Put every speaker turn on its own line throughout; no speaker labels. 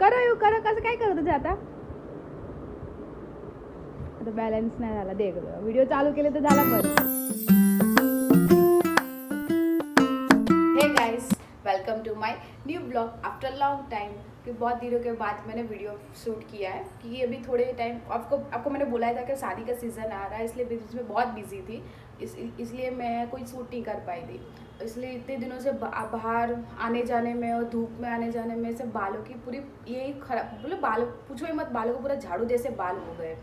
करो कसं काय करत होते आता बॅलन्स नाही झाला देख व्हिडिओ चालू केले तर झाला पण हे guys welcome to my new blog after long time कि बहुत दिनों के बाद मैंने वीडियो शूट किया है कि अभी थोड़े टाइम आपको मैंने बुलाया था कि शादी का सीज़न आ रहा है इसलिए बीच में बहुत बिजी थी इसलिए मैं कोई शूट नहीं कर पाई थी इसलिए इतने दिनों से बाहर आने जाने में और धूप में आने जाने में से बालों की पूरी यही खराब बोले बालों पूछो ही मत बालों को पूरा झाड़ू जैसे बाल हो गए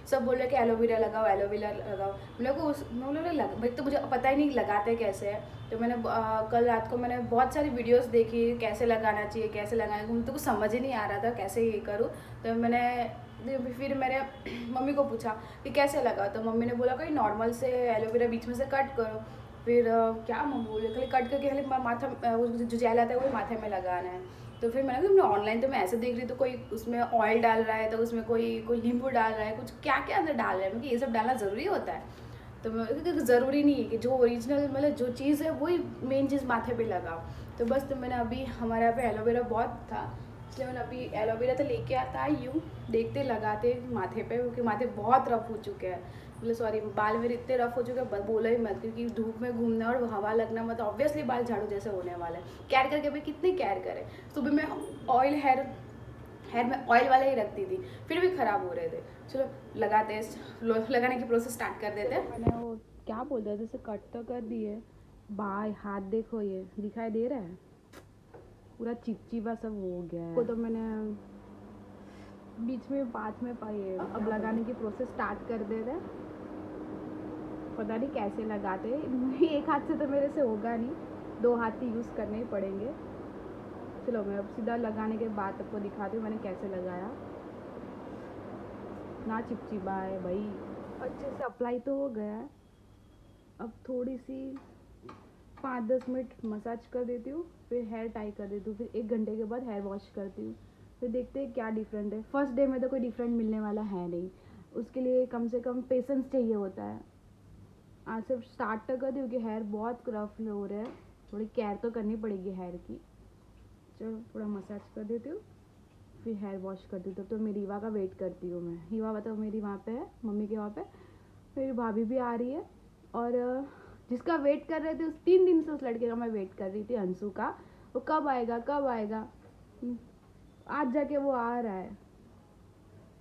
सब बोल रहे कि एलोवेरा लगाओ हम लोग भाई तो मुझे पता ही नहीं लगाते कैसे है तो मैंने कल रात को मैंने बहुत सारी वीडियोस देखी कैसे लगाना चाहिए कैसे लगाना मुझे तो कुछ समझ ही नहीं आ रहा था कैसे ये करूँ तो मैंने फिर मेरे मम्मी को पूछा कि कैसे लगा तो मम्मी ने बोला कि नॉर्मल से एलोवेरा बीच में से कट करो फिर क्या मम्मी बोले खाली कट करके खाली माथा जो जेल आता है वो माथे में लगाना है तो फिर मैंने कहा ऑनलाइन तो मैं ऐसे देख रही तो कोई उसमें ऑयल डाल रहा है तो उसमें कोई नींबू डाल रहा है कुछ क्या क्या अंदर डाल रहा है मतलब ये सब डालना ज़रूरी होता है तो मैं ज़रूरी नहीं है कि जो ओरिजिनल मतलब जो चीज़ है वही मेन चीज़ माथे पे लगाओ तो बस तो मैंने अभी हमारे यहाँ पे एलोवेरा बहुत था इसलिए मैंने अभी एलोवेरा तो लेके आता यूँ देखते लगाते माथे पे क्योंकि माथे बहुत रफ हो चुके हैं मतलब सॉरी बाल मेरे इतने रफ हो चुके हैं बोलो ही मत क्योंकि धूप में घूमना और हवा लगना मतलब ऑब्वियसली बाल झाड़ू जैसे होने वाला है केयर करके भी कितनी केयर करें सुबह में ऑयल हेयर में ऑयल वाले ही रखती थी फिर भी ख़राब हो रहे थे चलो लगाते लगाने की प्रोसेस स्टार्ट कर देते हैं मैंने वो क्या बोलते हैं जैसे कट तो कर दिए बाल हाथ देखो ये दिखाई दे रहा है पूरा चिपचिपा सब हो गया है तो मैंने बीच में 5 में पाए अब लगाने की प्रोसेस स्टार्ट कर दे रहे पता नहीं कैसे लगाते एक हाथ से तो मेरे से होगा नहीं 2 हाथ ही यूज़ करने ही पड़ेंगे चलो मैं अब सीधा लगाने के बाद आपको दिखाती हूँ मैंने कैसे लगाया ना चिपचिपा है भाई अच्छे से अप्लाई तो हो गया है अब थोड़ी सी 5-10 मिनट मसाज कर देती हूँ फिर हेयर टाई कर देती हूँ फिर 1 घंटे के बाद हेयर वॉश करती हूँ फिर देखते हैं क्या डिफरेंट है फर्स्ट डे में तो कोई डिफरेंट मिलने वाला है नहीं उसके लिए कम से कम पेशेंस चाहिए होता है आज सिर्फ स्टार्ट तो कर दी क्योंकि हेयर बहुत रफ हो रहे हैं थोड़ी केयर तो करनी पड़ेगी हेयर की चलो थोड़ा मसाज कर देती हूँ फिर हेयर वॉश कर देती हूँ तो मेरी ईवा का वेट करती हूँ मैं ईवा तो मेरी वहाँ पे है मम्मी के वहाँ पे मेरी भाभी भी आ रही है और जिसका वेट कर रहे थे उस 3 दिन से उस लड़के का मैं वेट कर रही थी अंशु का वो कब आएगा आज जाके वो आ रहा है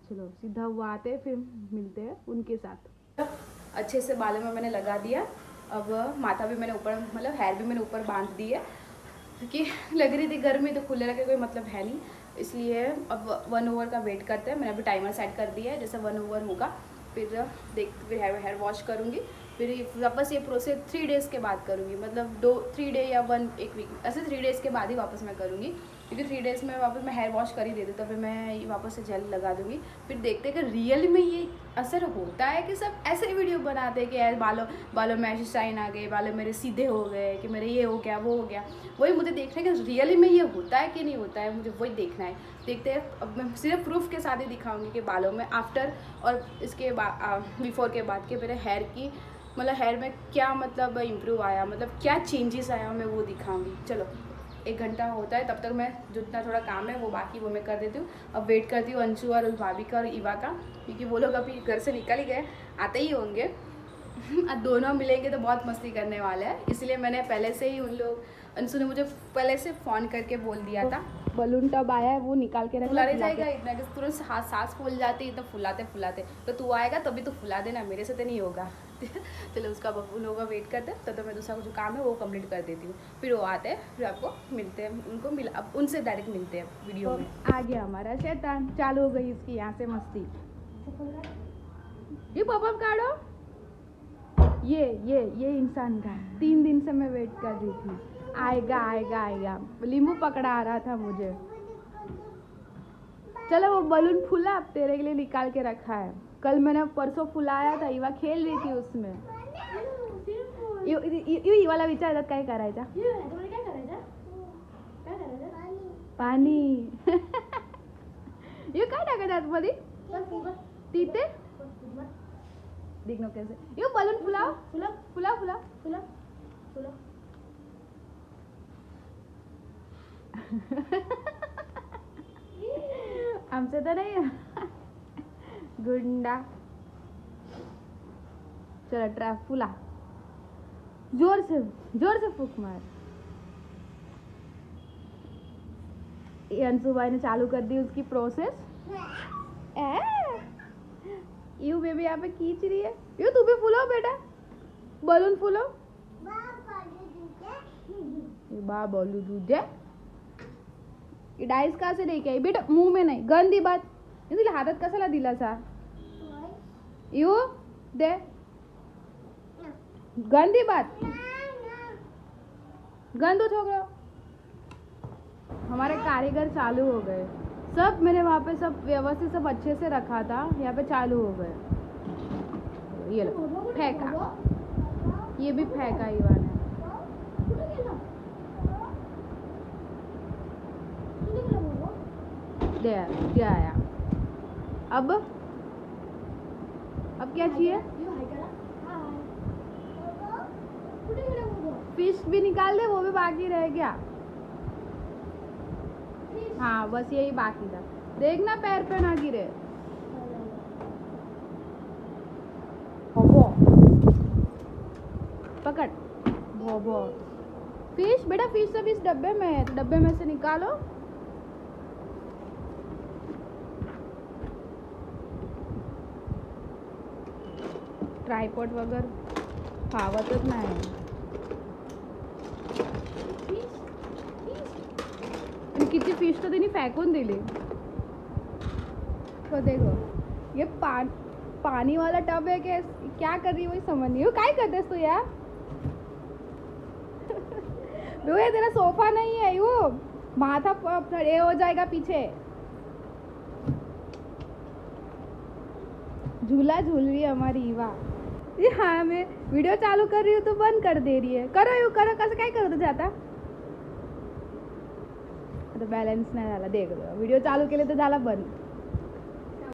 चलो सीधा वो आते हैं फिर मिलते हैं उनके साथ अच्छे से बालों में मैंने लगा दिया अब माथा भी मैंने ऊपर मतलब हेयर भी मैंने ऊपर बांध दी है क्योंकि लग रही थी गर्मी तो खुले रखे कोई मतलब है नहीं इसलिए अब 1 ओवर का वेट करते हैं मैंने अभी टाइमर सेट कर दिया है जैसे 1 ओवर होगा फिर फिर हेयर वॉश करूँगी फिर वापस ये प्रोसेस 3 डेज़ के बाद करूँगी मतलब 3 डे या 1 वीक ऐसे 3 डेज़ के बाद ही वापस मैं करूँगी क्योंकि 3 डेज़ में वापस मैं हेयर वॉश कर ही देती तो फिर मैं वापस से जेल लगा दूँगी फिर देखते हैं कि रियल में ये असर होता है कि सब ऐसे वीडियो बनाते हैं कि यार बालों में ऐसे शाइन आ गए बालों मेरे सीधे हो गए कि मेरे ये हो गया वो हो गया वही मुझे देखना है कि रियली में ये होता है कि नहीं होता है मुझे वही देखना है देखते हैं अब मैं सिर्फ प्रूफ के साथ ही दिखाऊंगी कि बालों में आफ्टर और इसके बाद बिफोर के बाद के मेरे हेयर की मतलब हेयर में क्या मतलब इम्प्रूव आया मतलब क्या चेंजेस आया मैं वो दिखाऊंगी चलो 1 घंटा होता है तब तक मैं जितना थोड़ा काम है वो बाकी वो मैं कर देती हूँ अब वेट करती हूँ अंशु और भाभी का और ईवा का क्योंकि वो लोग अभी घर से निकल ही गए आते ही होंगे अब दोनों मिलेंगे तो बहुत मस्ती करने वाले हैं इसलिए मैंने पहले से ही उन लोग अंशु ने मुझे पहले से फ़ोन करके बोल दिया था बलून टब आया है वो निकाल के रख रह जाएगा इतना कि तुरंत सांस फूल जाती है तो फुलाते तो तू आएगा तभी तो फुला देना मेरे से तो नहीं होगा चलो उसका उन लोगों का वेट करते तो मैं दूसरा जो काम है वो कंप्लीट कर देती हूँ फिर वो आते हैं फिर आपको मिलते हैं उनको अब उनसे डायरेक्ट मिलते हैं वीडियो में आ गया हमारा शैतान चालू हो गई इसकी यहाँ से मस्ती ये पॉपअप काढ़ो ये इंसान का 3 दिन से मैं वेट कर रही थी आएगा नींबू पकड़ा आ रहा था मुझे चलो वो बलून फूला अब तेरे के लिए निकाल के रखा है कल मैंने परसों फुलाया था ईवा खेल रही थी उसमें ईवाला विचारतात काय करायचा पाणी ये काय टाकायचं आतमध्ये तिथे देख नो कैसे ये बलून फुला आमचे तर नाही गुंडा. चलो ट्रैप फुला, जोर से फूक मार. अंशुभाई ने चालू कर दी उसकी प्रोसेस. यू बेबी यहाँ पे खींच रही है. यू तू भी फूलो बेटा, बलून फूलो. बा बोलू तुझे डाइस कहाँ से लेके आई बेटा? मुंह में नाही, गंदी बात. तुला हातात कशाला दिला सा? यू दे, गंदी बात. गंदू छोकरो. हमारे कारीगर चालू हो गए सब. मैंने वहाँ पे सब व्यवस्थित सब अच्छे से रखा था, यहाँ पे चालू हो गए. ये लो फेंका, ये भी फेंका इवा ने. दे आया. अब क्या चाहिए? फिश भी निकाल दे, वो भी बाकी रह गया. हाँ बस यही बाकी था. देखना पैर पे ना गिरे. पकड़ भोभो. फिश बेटा, फिश सब इस डब्बे में है, डब्बे में से निकालो. ट्रायपॉड वगैरे फावतच नाही. आणि किती फिश तर त्यांनी फेकून दिली. तो देखो ये पानी वाला टब है कि क्या कर रही है वही समझ नहीं. काय करतेस तू यार? ये तेरा सोफा नहीं है, यू माथा ये हो जाएगा पीछे. झूला झूल रही है हमारी ईवा. ये हाँ मैं वीडियो चालू कर रही हूँ तो बंद कर दे रही है. करो यू करो. कसं काय करत जाता? आता बॅलन्स नाही झाला. देख व्हिडिओ चालू केले तर झाला बंद.